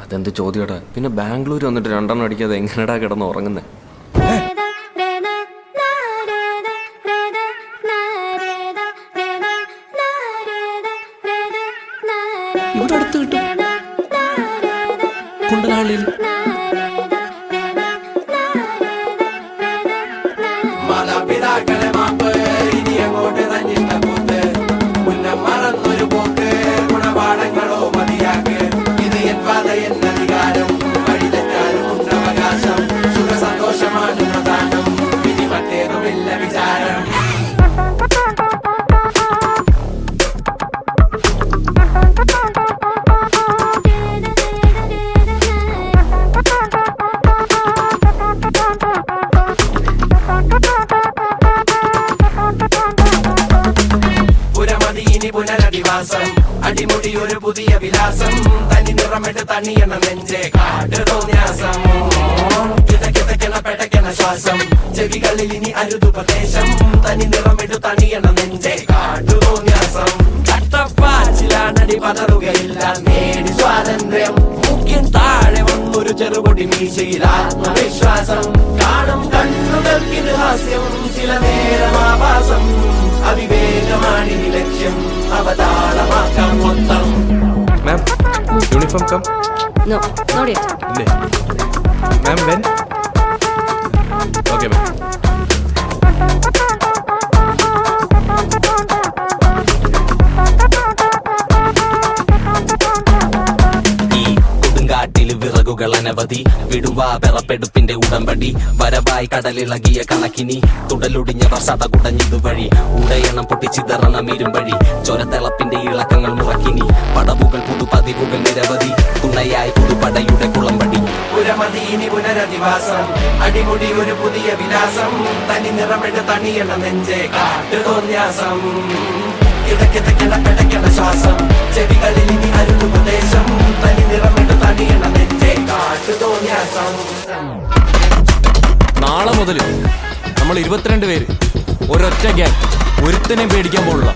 അതെന്ത് ചോദ്യടാ? പിന്നെ ബാംഗ്ലൂർ വന്നിട്ട് 2 എണ്ണം അടിക്കാതെ എങ്ങനെടാ കിടന്ന് ഉറങ്ങുന്നേ? ഇവിടെ അടുത്ത് കിട്ടും കുണ്ടനാളിൽ. മാതാപിതാക്കളെ മാപ്പ് ഇനി അങ്ങോട്ട് തന്നിട്ട കൂത്ത് മുന്നം മറന്നൊരു പോക്ക് ഗുണപാഠങ്ങളോ മതിയാക്ക് ഇത് എൻ പാത എന്നധികാരം വഴി തെറ്റാനും ഉണ്ടവകാശം സുഖ സന്തോഷമാണ് പ്രധാനം ഇനി മറ്റേതുമില്ല വിചാരം. പുനരധിവാസം അടിമുടി ഒരു പുതിയ വിലാസം തനി നിറമിട്ട് തണിയണ നെഞ്ചെ കാട്ട് തോന്യാസം കിതക്കിതക്കണ പെടക്കണ ശ്വാസം ചെവികളിൽ ഇനി അരുതുപദേശം തനി നിറമിട്ട് തണിയണ നെഞ്ചെ കാട്ടു തോന്യാസം ചട്ടപ്പാച്ചിലാണടി പതറുകയില്ല നേടി സ്വാതന്ത്ര്യം മുഖ്യൻ താഴെ വന്നൊരു ചെറുപൊടി മീശയിൽ ആത്മവിശ്വാസം കാണും കണ്ണുകൾക്കിത് ഹാസ്യം ചില നേരം ആഭാസം അവിവേകമാണിനി ലക്ഷ്യം അവതാളമാക്കാം മൊത്തം. Ma'am uniform come. No, not yet. ഇല്ലേ മാം? വെൻ? Okay ma'am. വിറകുകൾ അനവധി വിടുവാ പിറപ്പെടുപ്പിന്റെ ഉടമ്പടി വരവായി കടലിളകിയ കണക്കിനി തുടലൊടിഞ്ഞവർ സത കുടഞ്ഞിതുവഴി ഉടയണം പൊട്ടിച്ചിതറണം ഇരുമ്പഴി ചൊരത്തിളപ്പിന്റെ ഇളക്കങ്ങൾ മുറക്കിനി പടവുകൾ പുതുപതിവുകൾ നിരവധി തുണയായി പുതുപടയുടെ കുളമ്പടി. പുരമതീനി പുനരധിവാസം അടിമുടി ഒരു പുതിയ വിലാസം തനി നിറമിട്ട് തണിയണ നെഞ്ചെ കാട്ടു തോന്യാസം കിതക്കിതക്കണ പെടക്കണ ശ്വാസം ചെവികളിൽ ഇനി അരുതുപദേശം തനി നിറമിട്ട് തണിയണ നെഞ്ചെ കാട്ടു തോന്യാസം. നാളെ മുതൽ നമ്മൾ 22 പേര് ഒരൊറ്റ ഗ്യാങ്, ഒരുത്തനെയും പേടിക്കാൻ പോലുള്ള.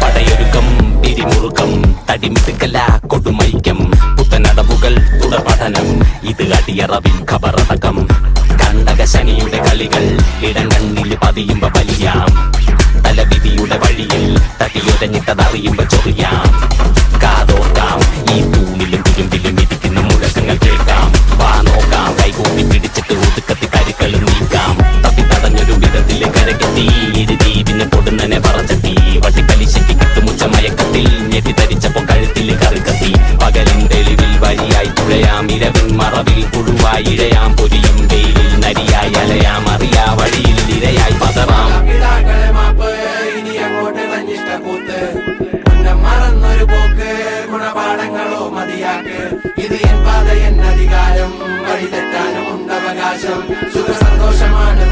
പടയൊരുക്കം പിരിമുറുക്കം തടിമിടുക്കല കൊടുമൈക്കം പുത്തനടവുകൾ തുടപഠനം ഇത് അടിയറവിൻ ഖബറടക്കം കണ്ടക ശനിയുടെ കളികൾ ഇടം കണ്ണിൽ പതിയുമ്പോ വലിയാം തലവിധിയുടെ വഴിയിൽ തട്ടിയൊരഞ്ഞിട്ടതറിയുമ്പോ ചൊറിയാം കാതോർക്കാം ഈ തൂണിലും തുരുമ്പിലും ഇരിക്കുന്ന മുഴക്കങ്ങൾ കേൾക്കാം വാ നോക്കാം കൈകൂപ്പി പിടിച്ചിട്ട് ഒതുക്കത്തി കരുക്കളും നീക്കാം തപ്പി തടഞ്ഞൊരു വിധത്തിലെ കരകെത്തി ഇരുതീവിന് പൊടുന്നനെ പറച്ചെത്തി വട്ടിപ്പലിശയ്ക്ക് കിട്ടുമുച്ച മയക്കത്തിൽ ഞെട്ടി ധരിച്ചപ്പോ കഴുത്തിൽ കറുകത്തി പകലിൻ തെളിവിൽ വഴിയായി തുഴയാം ഇരവിൻ മറവിൽ പുഴുവായി ഇഴയാം പൊരിയും വെയിലിൽ നരിയായി അലയാം അറിയാ വഴിയിൽ ഇരയായി പതറാം. ഇനി അങ്ങോട്ട് തന്നിട്ട കൂത്ത് മുന്നം മറന്നൊരു പോക്ക് ഗുണപാഠങ്ങളോ മതിയാക്ക് ഇത് എൻ പാത എന്നധികാരം വഴി തെറ്റാനും ഉണ്ടവകാശം സുഖ സന്തോഷമാണ്